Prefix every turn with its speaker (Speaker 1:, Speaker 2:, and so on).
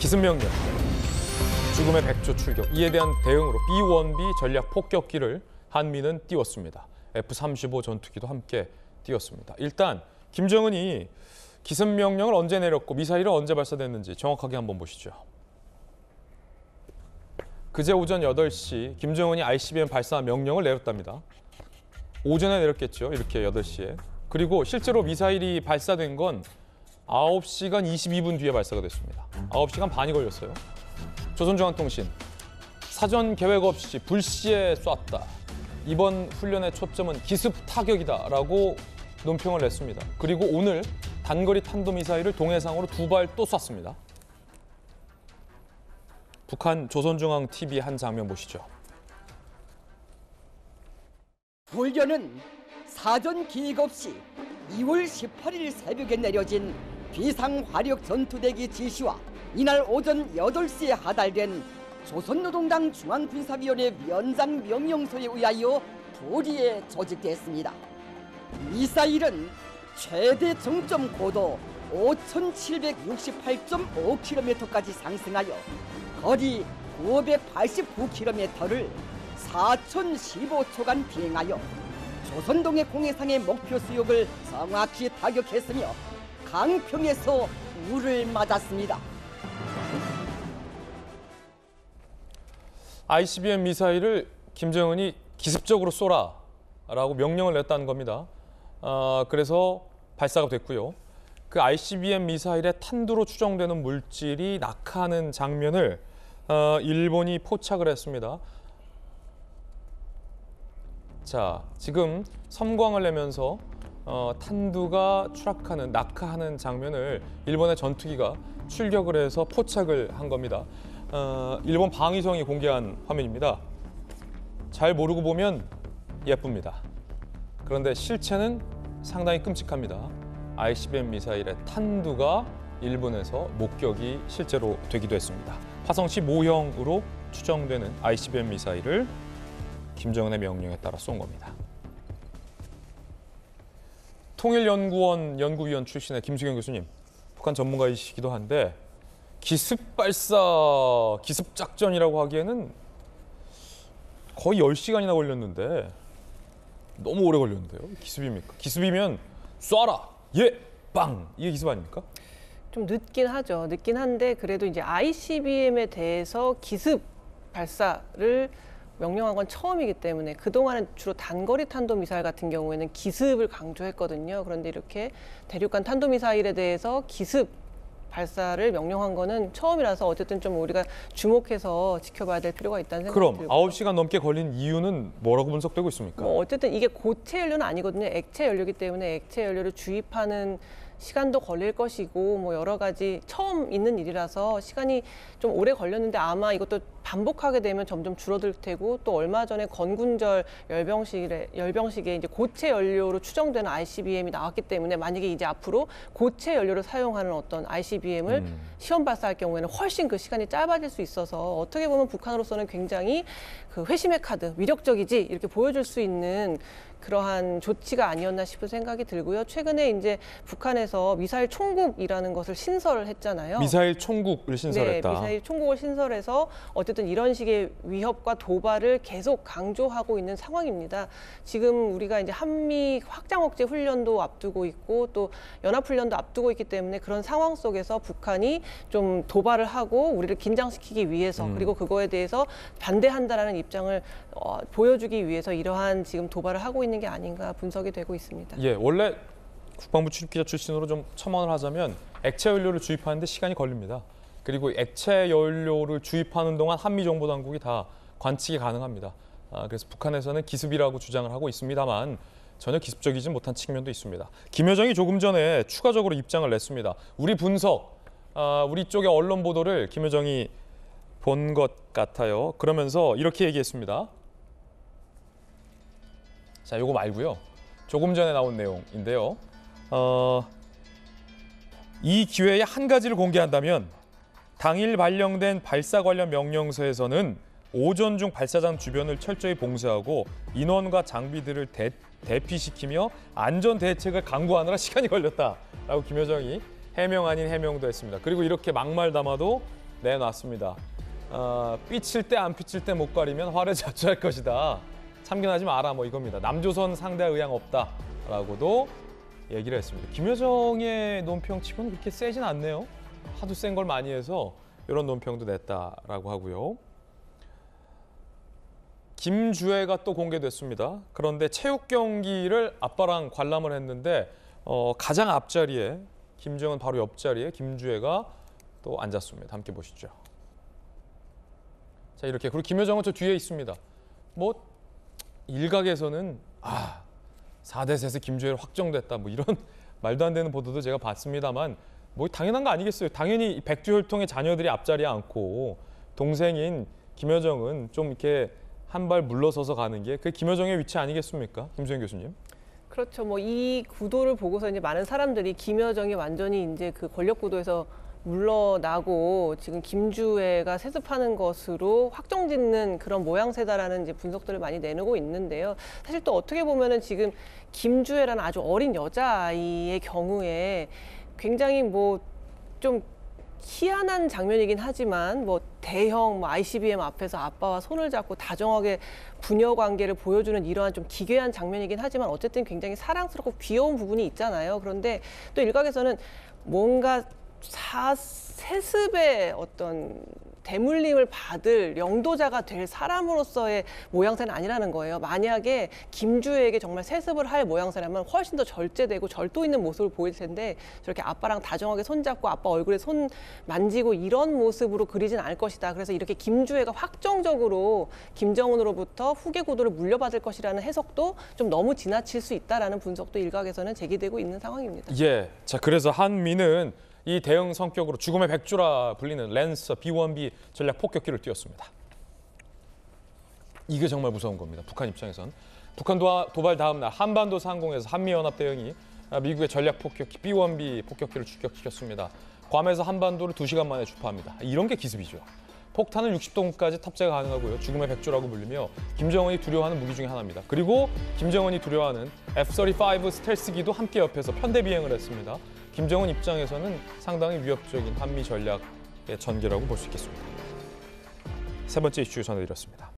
Speaker 1: 기습명령, 죽음의 백조 출격. 이에 대한 대응으로 B-1B 전략 폭격기를 한미는 띄웠습니다. F-35 전투기도 함께 띄웠습니다. 일단 김정은이 기습명령을 언제 내렸고 미사일은 언제 발사됐는지 정확하게 한번 보시죠. 그제 오전 8시 김정은이 ICBM 발사 명령을 내렸답니다. 오전에 내렸겠죠. 이렇게 8시에. 그리고 실제로 미사일이 발사된 건 9시간 22분 뒤에 발사가 됐습니다. 9시간 반이 걸렸어요. 조선중앙통신, 사전 계획 없이 불시에 쐈다. 이번 훈련의 초점은 기습 타격이다라고 논평을 냈습니다. 그리고 오늘 단거리 탄도미사일을 동해상으로 2발 또 쐈습니다. 북한 조선중앙TV 한 장면 보시죠.
Speaker 2: 훈련은 사전 계획 없이 2월 18일 새벽에 내려진 비상화력 전투대기 지시와 이날 오전 8시에 하달된 조선노동당 중앙군사위원회 위원장 명령서에 의하여 도리에 조직됐습니다. 미사일은 최대 정점 고도 5,768.5km까지 상승하여 거리 989km를 4,015초간 비행하여 조선동해 공해상의 목표 수역을 정확히 타격했으며 강평에서 우를 맞았습니다.
Speaker 1: ICBM 미사일을 김정은이 기습적으로 쏘라라고 명령을 냈다는 겁니다. 그래서 발사가 됐고요. 그 ICBM 미사일의 탄두로 추정되는 물질이 낙하하는 장면을 일본이 포착을 했습니다. 자, 지금 섬광을 내면서 탄두가 추락하는, 낙하하는 장면을 일본의 전투기가 출격을 해서 포착을 한 겁니다. 일본 방위성이 공개한 화면입니다. 잘 모르고 보면 예쁩니다. 그런데 실체는 상당히 끔찍합니다. ICBM 미사일의 탄두가 일본에서 목격이 실제로 되기도 했습니다. 화성 15형으로 추정되는 ICBM 미사일을 김정은의 명령에 따라 쏜 겁니다. 통일연구원 연구위원 출신의 김수경 교수님, 북한 전문가이시기도 한데 기습발사, 기습작전이라고 하기에는 거의 10시간이나 걸렸는데 너무 오래 걸렸는데요. 기습입니까? 기습이면 쏴라! 예! 빵! 이게 기습 아닙니까?
Speaker 3: 좀 늦긴 하죠. 늦긴 한데 그래도 이제 ICBM에 대해서 기습 발사를 명령한 건 처음이기 때문에 그동안은 주로 단거리 탄도미사일 같은 경우에는 기습을 강조했거든요. 그런데 이렇게 대륙간 탄도미사일에 대해서 기습 발사를 명령한 거는 처음이라서 어쨌든 좀 우리가 주목해서 지켜봐야 될 필요가 있다는 생각이
Speaker 1: 그럼
Speaker 3: 들고.
Speaker 1: 9시간 넘게 걸린 이유는 뭐라고 분석되고 있습니까?
Speaker 3: 뭐 어쨌든 이게 고체 연료는 아니거든요. 액체 연료이기 때문에 액체 연료를 주입하는 시간도 걸릴 것이고 뭐 여러 가지 처음 있는 일이라서 시간이 좀 오래 걸렸는데 아마 이것도 반복하게 되면 점점 줄어들 테고 또 얼마 전에 건군절 열병식에 이제 고체 연료로 추정되는 ICBM이 나왔기 때문에 만약에 이제 앞으로 고체 연료를 사용하는 어떤 ICBM을 시험 발사할 경우에는 훨씬 그 시간이 짧아질 수 있어서 어떻게 보면 북한으로서는 굉장히 그 회심의 카드, 위력적이지 이렇게 보여줄 수 있는 그러한 조치가 아니었나 싶은 생각이 들고요. 최근에 이제 북한에서 미사일 총국이라는 것을 신설을 했잖아요.
Speaker 1: 미사일 총국을 신설했다.
Speaker 3: 네, 미사일 총국을 신설해서 어쨌든 이런 식의 위협과 도발을 계속 강조하고 있는 상황입니다. 지금 우리가 이제 한미 확장 억제 훈련도 앞두고 있고 또 연합 훈련도 앞두고 있기 때문에 그런 상황 속에서 북한이 좀 도발을 하고 우리를 긴장시키기 위해서 그리고 그거에 대해서 반대한다라는 입장을 보여주기 위해서 이러한 지금 도발을 하고 있는 게 아닌가 분석이 되고 있습니다.
Speaker 1: 예, 원래 국방부 출입기자 출신으로 좀 첨언을 하자면 액체 연료를 주입하는데 시간이 걸립니다. 그리고 액체 연료를 주입하는 동안 한미 정보 당국이 다 관측이 가능합니다. 그래서 북한에서는 기습이라고 주장을 하고 있습니다만 전혀 기습적이지 못한 측면도 있습니다. 김여정이 조금 전에 추가적으로 입장을 냈습니다. 우리 분석, 우리 쪽의 언론 보도를 김여정이 본 것 같아요. 그러면서 이렇게 얘기했습니다. 자, 요거 말고요. 조금 전에 나온 내용인데요. 이 기회에 한 가지를 공개한다면 당일 발령된 발사 관련 명령서에서는 오전 중 발사장 주변을 철저히 봉쇄하고 인원과 장비들을 대피시키며 안전 대책을 강구하느라 시간이 걸렸다라고 김여정이 해명 아닌 해명도 했습니다. 그리고 이렇게 막말 담아도 내놨습니다. 삐칠 때 안 삐칠 때 못 가리면 화를 자초할 것이다. 참견하지 마라 뭐 이겁니다. 남조선 상대할 의향 없다라고도 얘기를 했습니다. 김여정의 논평치고는 그렇게 세진 않네요. 하도 센 걸 많이 해서 이런 논평도 냈다라고 하고요. 김주애가 또 공개됐습니다. 그런데 체육 경기를 아빠랑 관람을 했는데 가장 앞자리에 김정은 바로 옆자리에 김주애가 또 앉았습니다. 함께 보시죠. 자, 이렇게. 그리고 김여정은 저 뒤에 있습니다. 뭐 일각에서는 4대 셋에 김주애를 확정됐다 뭐 이런 말도 안 되는 보도도 제가 봤습니다만 뭐 당연한 거 아니겠어요. 당연히 백두혈통의 자녀들이 앞자리에 앉고 동생인 김여정은 좀 이렇게 한 발 물러서서 가는 게 그게 김여정의 위치 아니겠습니까? 김수현 교수님.
Speaker 3: 그렇죠. 뭐 이 구도를 보고서 이제 많은 사람들이 김여정이 완전히 이제 그 권력 구도에서 물러나고 지금 김주애가 세습하는 것으로 확정짓는 그런 모양새다라는 이제 분석들을 많이 내놓고 있는데요. 사실 또 어떻게 보면은 지금 김주애라는 아주 어린 여자아이의 경우에 굉장히 뭐 좀 희한한 장면이긴 하지만 뭐 대형 ICBM 앞에서 아빠와 손을 잡고 다정하게 부녀 관계를 보여주는 이러한 좀 기괴한 장면이긴 하지만 어쨌든 굉장히 사랑스럽고 귀여운 부분이 있잖아요. 그런데 또 일각에서는 뭔가 세습의 어떤 대물림을 받을 영도자가 될 사람으로서의 모양새는 아니라는 거예요. 만약에 김주애에게 정말 세습을 할 모양새라면 훨씬 더 절제되고 절도 있는 모습을 보일 텐데 저렇게 아빠랑 다정하게 손잡고 아빠 얼굴에 손 만지고 이런 모습으로 그리진 않을 것이다. 그래서 이렇게 김주애가 확정적으로 김정은으로부터 후계 구도를 물려받을 것이라는 해석도 좀 너무 지나칠 수 있다라는 분석도 일각에서는 제기되고 있는 상황입니다.
Speaker 1: 예. 자, 그래서 한미는 이 대응 성격으로 죽음의 백주라 불리는 랜서 B-1B 전략 폭격기를 띄웠습니다. 이게 정말 무서운 겁니다. 북한 입장에선. 북한 도발 다음 날 한반도 상공에서 한미연합 대응이 미국의 전략 폭격기 B-1B 폭격기를 추격시켰습니다. 괌에서 한반도를 2시간 만에 주파합니다. 이런 게 기습이죠. 폭탄은 60톤까지 탑재가 가능하고요. 죽음의 백주라고 불리며 김정은이 두려워하는 무기 중에 하나입니다. 그리고 김정은이 두려워하는 F-35 스텔스기도 함께 옆에서 편대 비행을 했습니다. 김정은 입장에서는 상당히 위협적인 한미 전략의 전개라고 볼 수 있겠습니다. 세 번째 이슈 전해드렸습니다.